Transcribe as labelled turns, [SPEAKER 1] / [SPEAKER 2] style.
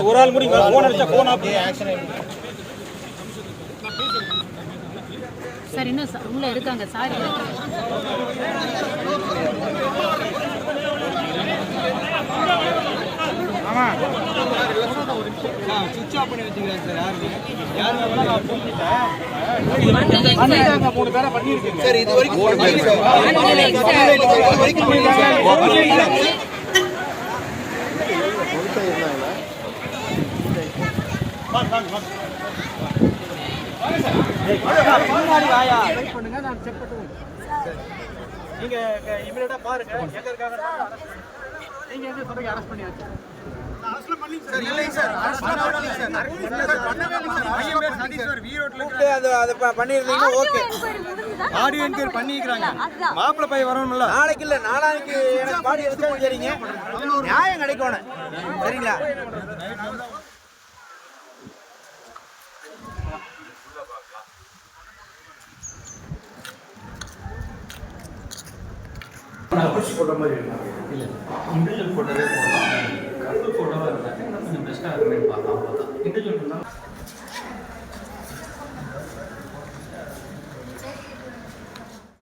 [SPEAKER 1] ஒரு ஆள் முடிங்க போன் அடிச்சா போன் ஆஃப்
[SPEAKER 2] சார் இன்னும் உள்ள இருக்காங்க சார்
[SPEAKER 1] ஆமா சுவிட்ச் ஆஃப் பண்ணி வச்சிருக்கேன் சார் யாருமே நான் பண்ணிட்டேன் பண்ணிட்டாங்க 3 பேரா பண்ணிருக்கீங்க சார் இது வரைக்கும் 3 பேர் பண்ணுங்க நான் செக் பண்ணுவேன் நீங்க இமிடியேட்டா பாருங்க எங்க இருக்காங்க நீங்க எங்க சொல்றீங்க அரெஸ்ட் பண்ணியாச்சு அரெஸ்ட் பண்ணி சார் இல்லை சார் அரெஸ்ட் பண்ணவே இல்லை சார் வீரோட்ல அது பண்ணிருந்தீங்க ஓகே ஆடியோ என்கொயரி பண்ணிக்கிறாங்க மாப்பிள்ளை பைய வரணும்ல நாளைக்கு இல்ல நாளைக்கு எனக்கு பாடி எடுத்து சரிங்க நியாயம் கிடைக்கணும் சரிங்களா
[SPEAKER 3] அப்ரோச் போட்ட மாதிரி இல்லை இண்டிவிஜுவல் போட்டோவே போடலாம் கப்பல் போட்டோவாக இருந்தாக்க இன்னும் கொஞ்சம் பெஸ்ட்டாக இருக்குன்னு பார்த்தோம் அவ்வளோதான் இண்டிவிஜுவல்